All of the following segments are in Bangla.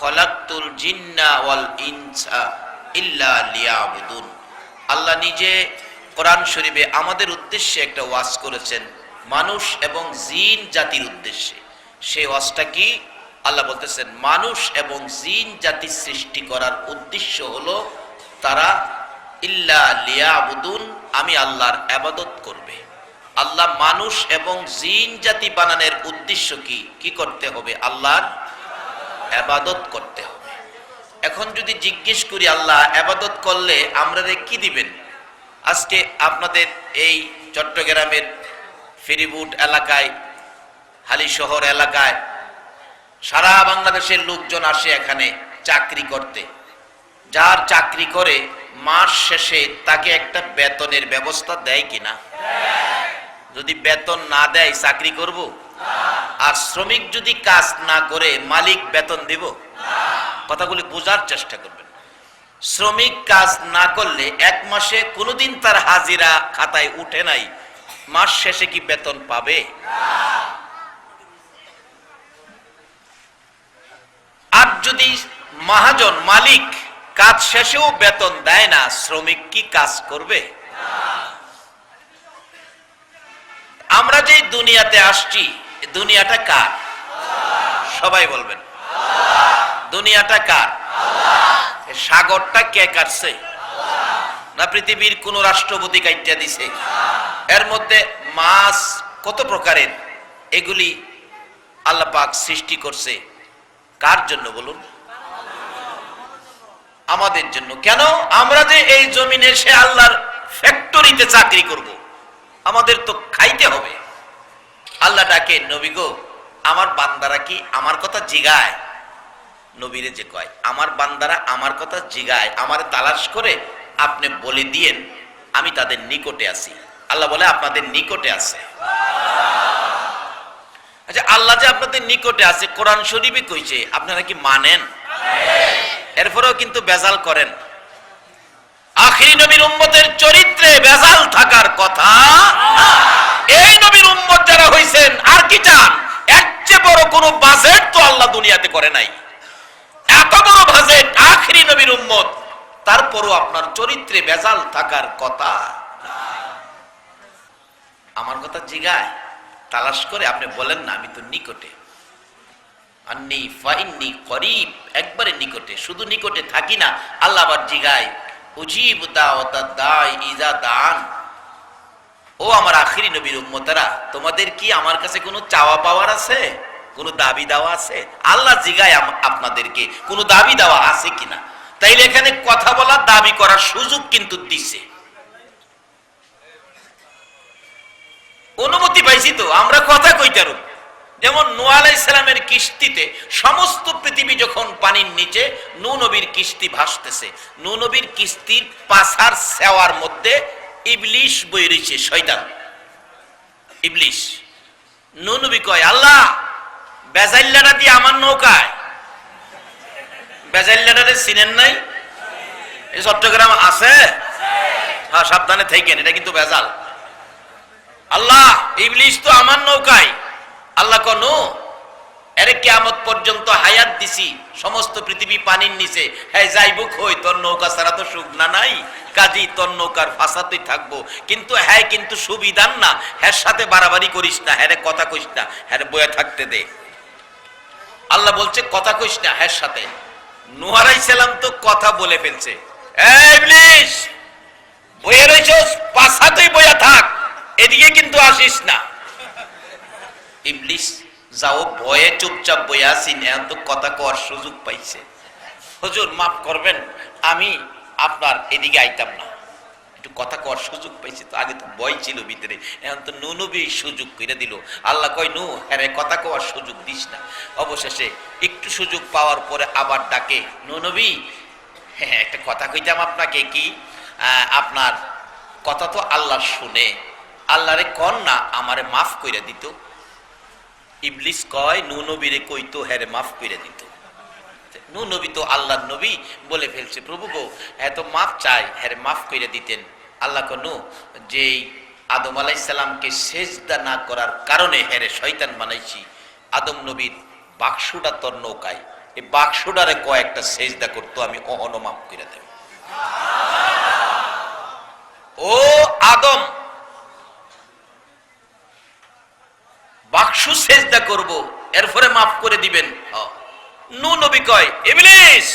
খলাকতুল জিন্না ওয়াল ইনসা ইল্লা লিয়াবুদুন। আল্লাহ নিজে কোরআন শরীফে আমাদের উদ্দেশ্যে একটা ওয়াজ করেছেন, মানুষ এবং জিন জাতির উদ্দেশ্যে। সেই ওয়াজটা কি? আল্লাহ বলতেছেন মানুষ এবং জিন জাতি সৃষ্টি করার উদ্দেশ্য হলো তারা ইল্লা লিয়াবুদুন, আমি আল্লাহর ইবাদত করবে। আল্লাহ মানুষ এবং জিন জাতি বানানোর উদ্দেশ্য কি? কি করতে হবে? আল্লাহর ইবাদত করতে হবে। এখন যদি জিজ্ঞেস করি আল্লাহ ইবাদত করলে আমরা কি দিবেন? আজকে আপনাদের এই চট্টগ্রামের ফেরিবুট এলাকায়, হালি শহর এলাকায় সারা বাংলাদেশের লোকজন আসে এখানে চাকরি করতে। যার চাকরি করে মাস শেষে তাকে একটা বেতনের ব্যবস্থা দেয় কিনা? যদি বেতন না দেয় চাকরি করব? আর শ্রমিক যদি কাজ না করে মালিক বেতন দিব? কথাগুলি বোঝার চেষ্টা করবেন। শ্রমিক কাজ না করলে এক মাসে কোনোদিন তার হাজিরা খাতায় উঠে নাই, মাস শেষে কি বেতন পাবে? আর যদি মহাজন মালিক কাজ শেষেও বেতন দেয় না, শ্রমিক কি কাজ করবে? আমরা যে দুনিয়াতে আসছি, দুনিয়াটা কার? সবাই বলবেন দুনিয়াটা কার? সাগরটা কে কাটছে? না পৃথিবীর কোন রাষ্ট্রপতি কাইটা দিছে? এর মধ্যে মাছ কত প্রকারের, এগুলি আল্লাহ পাক সৃষ্টি করছে কার জন্য বলুন? আমাদের জন্য। কেন? আমরা যে এই জমিনে সে আল্লাহর ফ্যাক্টরিতে চাকরি করব, আমাদের তো খাইতে হবে। আল্লাহ ডাকে, নবী গো আমার বান্দারা কি আমার কথা জিগায়? নবীরে যে কয় আমার বান্দারা আমার কথা জিগায়, আমারে তালাশ করে আপনি বলে দিয়েন আমি তাদের নিকটে আছি। আল্লাহ বলে আপনাদের নিকটে আছে। আচ্ছা, আল্লাহ যে আপনাদের নিকটে আছে কোরআন শরীফে কইছে, আপনারা কি মানেন? এরপরেও কিন্তু বেজাল করেন। আখিরি নবীর উম্মতের চরিত্রে বেজাল থাকার কথা। এই নবীর উম্মত যারা হইছেন আর কি চান? এর চেয়ে বড় কোন বাজেট তো আল্লাহ দুনিয়াতে করে নাই। এত বড় বাজেট আখিরি নবীর উম্মত, তারপরও আপনার চরিত্রে বেজাল থাকার কথা। আমার কথা জিগায় তালাশ করে আপনি বলেন না আমি তো নিকটে। আন্নী ফাইন্নী করিব, একবারে নিকটে। শুধু নিকটে থাকি না, আল্লাহ আবার জিগায় উজিব দাওয়াতাদ দাঈ ইযা দান। ও আমার আখিরি নবীর উম্মতেরা, তোমাদের কি আমার কাছে কোনো চাওয়া পাওয়ার আছে? কোনো দাবি দাওয়া আছে? আল্লাহ জিগায় আপনাদেরকে কোনো দাবি দাওয়া আছে কিনা। তাইলে এখানে কথা বলার, দাবি করার সুযোগ কিন্তু দিছে। অনুমতি পাইছি তো আমরা কথা কইতারু। যেমন নূহ আলাইহিস সালামের কিস্তিতে সমস্ত পৃথিবী যখন পানির নিচে, নূহ নবীর কিস্তি ভাসতেছে। নূহ নবীর কিস্তির পাছার সেওয়ার মধ্যে ইবলিশ বই রয়েছে, শয়তান ইবলিশ। নূহ নবী কয় আল্লাহ বেজাইল্লাটা দিয়ে আমার নৌকায়। বেজাইল্লাটারে চিনেন নাই? এই চট্টগ্রাম আছে, হ্যাঁ সাবধানে থাকেন, এটা কিন্তু বেজাল। আল্লাহ ইবলিশ তো আমার নৌকায়। আল্লাহ কোন এরে কিয়ামত পর্যন্ত হায়াত দিছি, সমস্ত পৃথিবী পানির নিচে, হ্যাঁ যাইবুক হই, তোর নৌকা ছাড়া তো শুকনা নাই, কাজী তোর নৌকার ফাঁসাতেই থাকবো। কিন্তু হ্যাঁ কিন্তু সুবিধান না, হ্যাঁ সাথে বাড়াবাড়ি করিস না, হ্যাঁ কথা কইস না, হ্যাঁ বয়ে থাকতে দে। আল্লাহ বলছে কথা কইস না হ্যাঁ সাথে। নূহ আলাইহিস সালাম তো কথা বলে ফেলছে, এই ইবলিশ বয়ে রইছস, পাছাতেই বয়া থাক, এদিকে কিন্তু আসিস না। ইবলিশ যাও ভয়ে চুপচাপ বইয়া আছি, এখন তো কথা কওয়ার সুযোগ পাইছে। হুজুর মাফ করবেন, আমি আপনার এদিকে আইতাম না, একটু কথা কওয়ার সুযোগ পাইছি তো। আগে তো ভয় ছিল ভিতরে, এখন তো নূহ নবী সুযোগ করে দিল। আল্লাহ কয় নূহ হ্যাঁ কথা কওয়ার সুযোগ দিস না। অবশেষে একটু সুযোগ পাওয়ার পরে আবার ডাকে, নূহ নবী হ্যাঁ একটা কথা কইতাম আপনাকে। কি? আপনার কথা তো আল্লাহ শুনে, আল্লাহরে কন না আমারে মাফ কইরা দিত। ইবলিশ কয় নূহ নবীরে কইতো হ্যাঁ মাফ কইরা দিত। নূহ নবী তো আল্লাহর নবী বলে ফেলছে, প্রভু গো হ্যাঁ তো মাফ চাই, হ্যাঁ মাফ কইরা দিতেন। আল্লাহ কয় নূহ যেই আদম আলাইহিস সালামকে সেজদা না করার কারণে হ্যাঁ শয়তান বানাইছি, আদম নবীর বাক্সটা তোর নৌকায়, এই বাক্সটারে কয়েকটা সেজদা করতো, আমি অহনো মাফ করে দেব। ও আদম, বাক্স সেজদা করব, এরপরে মাফ করে দিবেন। নূহ নবী কয়, ইবলিস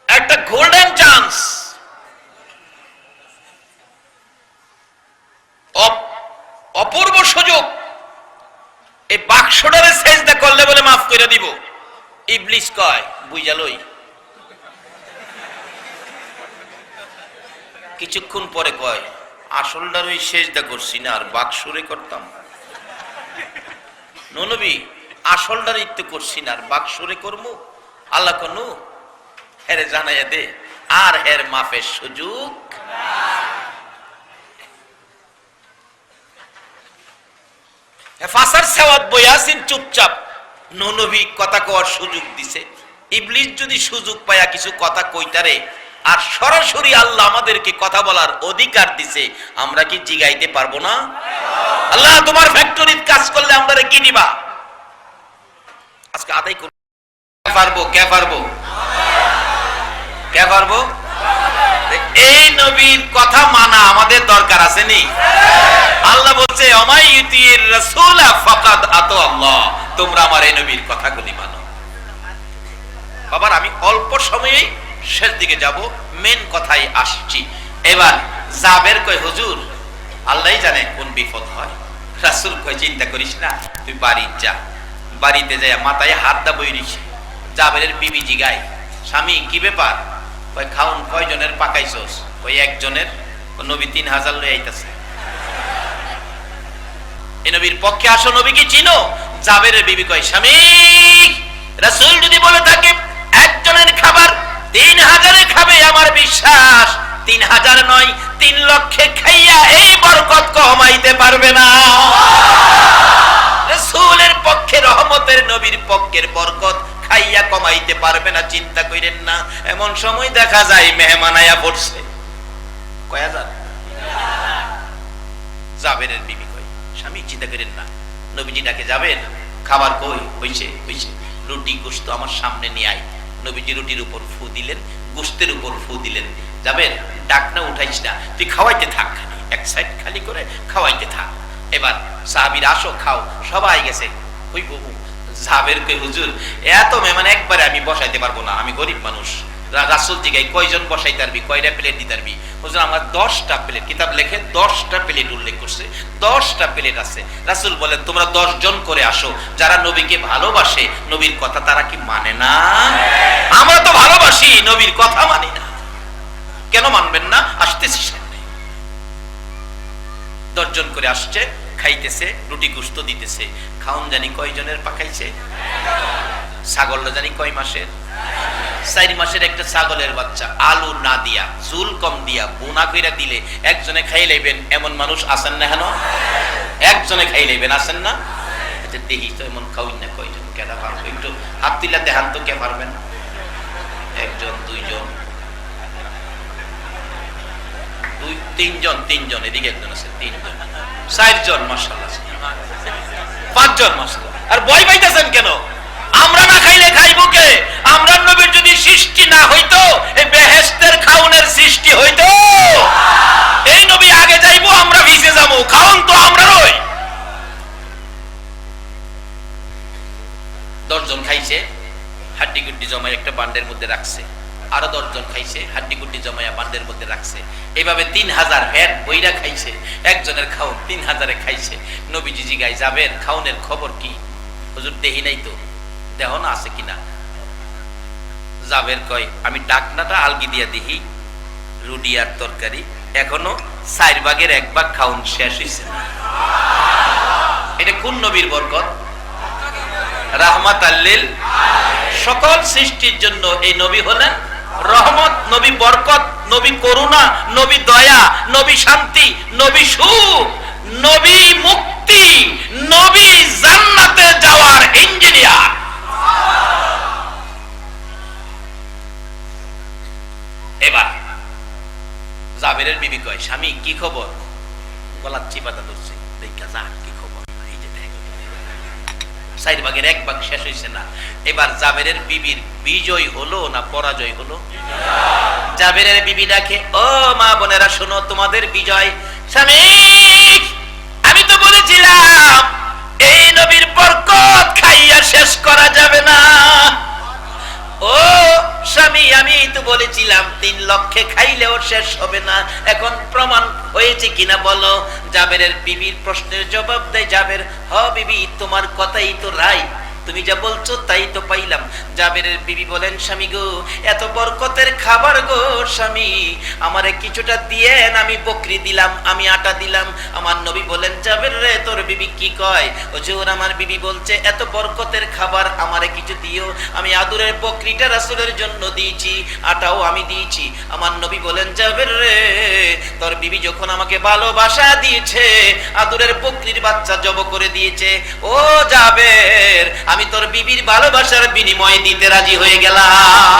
একটা গোল্ডেন চান্স, অপূর্ব সুযোগ, এই বাক্সটারে সেজদা করলে বলে মাফ করে দিব। ইবলিস কয়, বুঝালই। কিছুক্ষণ পরে কয়, আসলটার ওই সেজদা করছি না, আর বাক্সরে করতাম। নূহ নবী, আসলটার ইত্য করছি না, আর বাক্সরে করবো। আল্লাহ কোন হেরে জানাইয়া দে, আর এর মাফের সুযোগ। হেফাসার সেওয়াত বয়াসিন চুপচাপ, নূহ নবী কথা কওয়ার সুযোগ দিছে। ইবলিস যদি সুযোগ পায়া কিছু কথা কইতারে, আর সরাসরি আল্লাহ আমাদেরকে কথা বলার অধিকার দিছে, আমরা কি জিগাইতে পারবো না? আল্লাহ তোমার ফ্যাক্টরিতে কাজ করলে আমরা কি দিবা? আজকে আদায় করব। কে পারবো? কে পারবো? কে পারবো? এই নবীর কথা মানা আমাদের দরকার আছে নি? আল্লাহ বলছে, অমাই ইউতির রাসূলা ফাকাদ আতা আল্লাহ, তোমরা আমার এই নবীর কথাগুলি মানো। বাবার, আমি অল্প সময়েই শেষ দিকে যাব, মেন কথাই আসছি। এবার জাবের কয়, হুজুর আল্লাহই জানে কোন বিপদ হয়। রাসূল কয়, চিন্তা করিস না, তুই বাড়ি যা। বাড়িতে যাই মাথায় হাত দা বইরিস। জাবেরের বিবি জিগায়, স্বামী কি ব্যাপার? কয়, খাউন কয়জনের পাকাইছস? ওই একজনের। নবী 3000 লই আইতাছে। এই নবীর পক্ষে আসো, নবী কি চিনো? জাবেরের বিবি কয়, স্বামী রাসূল যদি বলে থাকে একজনের খাবার 3000 খাবে, আমার বিশ্বাস 3000 নয় 3 লক্ষে খাইয়া এই বরকত কমাইতে পারবে না। রাসূলের পক্ষে, রহমতের নবীর পক্ষের বরকত খাইয়া কমাইতে পারবে না, চিন্তা কইরেন না। এমন সময় দেখা যায় মেহমান আয়া পড়ছে। কয় হাজার? জাবেরের বিবি কয়, স্বামী চিন্তা করেন না, নবীজি ডাকে যাবেন, খাবার কই? হইছে হইছে, রুটি গোশত আমার সামনে নিয়ে আয়। নবীজি রুটির উপর ফু দিলেন, গোশতের উপর ফু দিলেন। যাবেন, ডাক না উঠাইস না, তুই খাওয়াইতে থাক, এক সাইড খালি করে খাওয়াইতে থাক। এবার সাহাবীরা, আসো খাও। সবাই গেছে। ওই বহু জাবের কই, হুজুর এত মেহমান একবারে আমি বসাইতে পারবো না, আমি গরিব মানুষ। রাসূল জিগাই, কয়জন বসাইতে পারবি, কয়টা প্লেট দিতে পারবি? হুজুর আমার 10টা প্লেট। কিতাব লেখে 10টা প্লেট উল্লেখ করছে, 10টা প্লেট আছে। রাসূল বলেন, তোমরা 10 জন করে আসো। যারা নবীকে ভালোবাসে, নবীর কথা তারা কি মানে না? আমরা তো ভালোবাসি, নবীর কথা মানি না। কেন মানবেন না? আসতেছি সামনে। 10 জন করে আসছে, খাইতেছে, রুটি গোশত দিতেছে। খাউন জানি কয়জনের পাকাইছে? ছাগলটা জানি কয় মাসের? 4 মাসের একটা ছাগলের বাচ্চা, আলু না দিয়া, চুল কম দিয়া, বোনা কইরা দিলে একজনে খাই লইবেন, এমন মানুষ আছেন না? হেন একজনে খাই লইবেন, আছেন না? আচ্ছা দেখি তো, এমন খাওয়াই না কয়জন? কেনা পারবো? একটু হাত তুলা দেখান তো, কে পারবেন? 1 জন, 2 জন, 3 জন, 3 জন, এদিকে একজন আছে, 3 জন, 4 জন, মাশাআল্লাহ 5 জন, মাশাআল্লাহ। আর ভয় পাইতেছেন কেন? আমরা না খাইলে খাইবো কে? আমরা নবীর যদি সৃষ্টি না হইতো, এই বেহেশতের খাউনের সৃষ্টি হইতো? এই নবী আগে যাইবো, আমরা পিছে যাবো, খাউন তো আমরারই। 10 জন খাইছে, হাড্ডি গুড্ডি জমায় একটা বান্ডের মধ্যে রাখছে। আরো 10 জন খাইছে, হাড্ডি গুড্ডি জমায়া বান্ডের মধ্যে রাখছে। এইভাবে 3000 হেড বইরা খাইছে। একজনের খাউন 3000 খাইছে। নবীজি জিগাই, যাবেন খাউনের খবর কি? হুজুর দেহি নাই তো, দেহ না আছে কিনা? জাবের কয়, আমি ডাকনাটা আলগি দিয়া দেখি, রুটি আর তরকারি এখনো 4 ভাগের 1 ভাগ খাউন শেষ হইছে না। এটা কোন নবীর বরকত? রাহমাতাল লিল সকল সৃষ্টির জন্য এই নবী হলেন রহমত, নবী বরকত, নবী করুণা, নবী দয়া, নবী শান্তি, নবী সুখ, নবী মুক্তি, নবী জান্নাতে যাওয়ার ইঞ্জিনিয়ার। এবার জাবেরের বিবি কয়, স্বামী কি খবর? গলার চিপাটা ধরছে, দেখা যা কি খবর। এই যে দেখ, 4 ভাগের 1 ভাগ শেষ হয়েছে না। এবার জাবেরের বিবির বিজয় হলো না পরাজয় হলো? জাবেরের বিবি ডাকে, ও মা বোনেরা শোনো, তোমাদের বিজয়। স্বামী, আমি তো বলেছিলাম এই নবীর বরকত খাইয়া শেষ করা যাবে না। ও স্বামী, আমি তো বলেছিলাম 3 লক্ষে খাইলেও শেষ হবে না, এখন প্রমাণ হয়েছে কিনা বলো? জাবেরের বিবির প্রশ্নের জবাব দেয় জাবের, হ বিবি, তোমার কথাই তো রাইট, তুমি যা বলছো তাই তো পাইলাম। জাবেরের বিবি বলেন, স্বামী গো, এত বরকতের খাবার গো স্বামী, আমারে কিছুটা দিয়েন, আমি বকরি দিলাম, আমি আটা দিলাম। আমার নবী বলেন, জাবের রে, তোর বিবি কি কয়? হুজুর, আমার বিবি বলছে এত বরকতের খাবার আমারে কিছু দিও, আমি আদুরের বকরিটা রাসূলের জন্য দিয়েছি, আটাও আমি দিয়েছি। আমার নবী বলেন, জাবের রে, তোর বিবি যখন আমাকে ভালোবাসা দিয়েছে, আদুরের বকরির বাচ্চা জব করে দিয়েছে, ও জাবের, আমি তোর বিবির ভালোবাসার বিনিময়ে দিতে রাজি হয়ে গেলাম।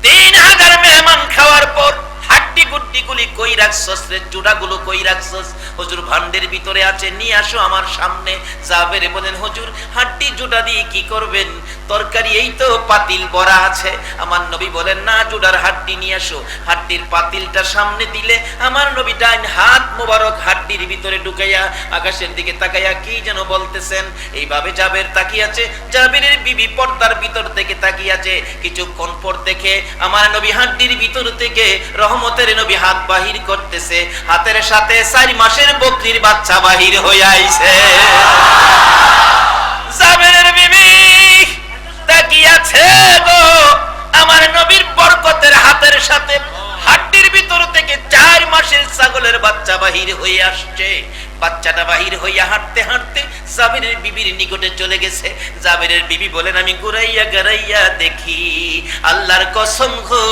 3000 মেহমান খাওয়ার পর হাড্ডি গুড্ডি গুলি কই রাখছস রে, চূড়াগুলো কই রাখছস? হুজুর, ভান্ডের ভিতরে আছে, নিয়ে আসো আমার সামনে। জাবের বলেন, হুজুর, হাড্ডি জুড়া দিয়ে কি করবেন? তরকারি এই তো পাতিল ভরা আছে। আমার নবী বলেন, না, জুড়ার হাড্ডি নিয়ে আসো। হাড্ডির পাতিলটা সামনে দিলে আমার নবী ডাইন হাত মোবারক হাড্ডির ভিতরে ঢুকাইয়া আকাশের দিকে তাকাইয়া কি যেন বলতেছেন। এইভাবে জাবের তাকিয়ে আছে, জাবেরের বিবি পর্দার ভিতর থেকে তাকিয়ে আছে। কিছুক্ষণ পর দেখে আমার নবী হাড্ডির ভিতর থেকে রহমতের নবী হাত বাহির করতেছে, হাতের সাথে 4 মাসের বকরির বাচ্চা বাহির হয়ে আইছে। জাবেরের বিবি তাকিয়ে আছে গো, আমার নবীর বরকতের হাতের সাথে হাড্ডির ভিতর থেকে 4 মাসের ছাগলের বাচ্চা বাহির হয়ে আসছে। বাচ্চাটা বাহির হইয়া হাঁটতে হাঁটতে জাবেরের বিবির নিকটে চলে গেছে। জাবেরের বিবি বলেন, আমি ঘুরাইয়া গারাইয়া দেখি, আল্লাহর কসম গো,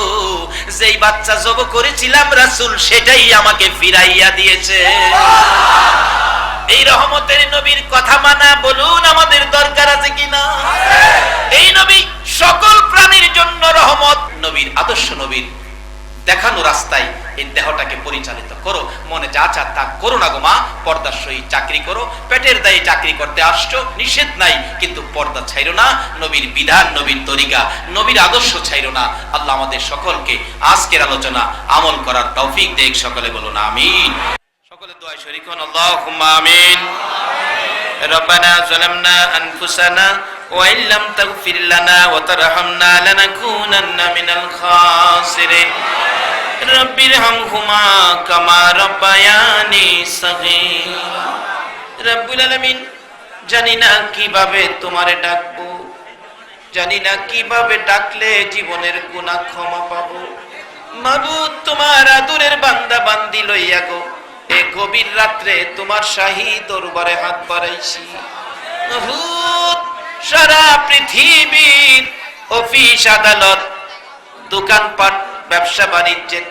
যেই বাচ্চা জব করেছিলাম রাসূল, সেটাই আমাকে ফিরাইয়া দিয়েছে। এই রহমতের নবীর কথা মানা বলুন আমাদের দরকার আছে কিনা? এই নবী সকল প্রাণীর জন্য রহমত। নবীর আদর্শ, নবীর দেখানো রাস্তায় এই দেহটাকে পরিচালিত করো। মনে যা চা তা করো না গো মা, পর্দার সহিত চাকরি করো। পেটের দায়ে চাকরি করতে আসছো, নিষেধ নাই, কিন্তু পর্দা ছাইরো না। নবীর বিধান, নবীর তরিকা, নবীর আদর্শ ছাইরো না। আল্লাহ আমাদের সকলকে আজকের আলোচনা আমল করার তৌফিক দেখ। সকলে বলুন আমিন। সকলে দোয়া শরীক হন, আল্লাহুম্মা আমিন। রব্বানা যালামনা আনফুসানা ওয়া ইল্লাম তাগফির লানা ওয়া তারহামনা লানাকুনান্না মিনাল খাসিরিন। রব্বিরহামহুমা কামা রাব্বায়ানি সগীরা। রব্বুল আলামিন, জানি না কিভাবে তোমারে ডাকবো, জানি না কিভাবে ডাকলে জীবনের গুনাহ ক্ষমা পাবো। মাবুদ, তোমার আদরের বান্দা বান্দি লইয়া গো এই গভীর রাত্রে তোমার শাহী দরবারে হাত বাড়াইছি। মাবুদ, সারা পৃথিবীর অফিস আদালত, দোকানপাট, ব্যবসা বাণিজ্যের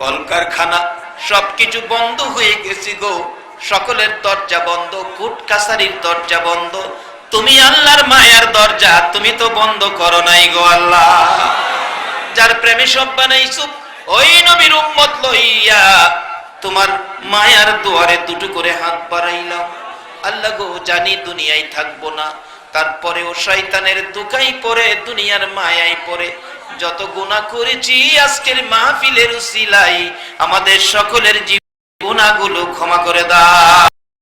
কলকারখানা সবকিছু বন্ধ হয়ে গেছে গো। সকলের দরজা বন্ধ, কোর্ট কাছারির দরজা বন্ধ। তুমি আল্লাহর মায়ার দরজা তুমি তো বন্ধ করো নাই গো আল্লাহ। যার প্রেমে সব বানাইছো, ওই নবীর উম্মত লইয়া তোমার মায়ার দুয়ারে দুটো করে হাত বাড়াইলাম। আল্লাহ গো, জানি দুনিয়ায় থাকবো না, তারপরেও শয়তানের দুকাই পড়ে, দুনিয়ার মায়ায় পড়ে যত গুনাহ করেছি, আজকের মাহফিলের উসিলায় আমাদের সকলের জীবন গুনাহগুলো ক্ষমা করে দাও।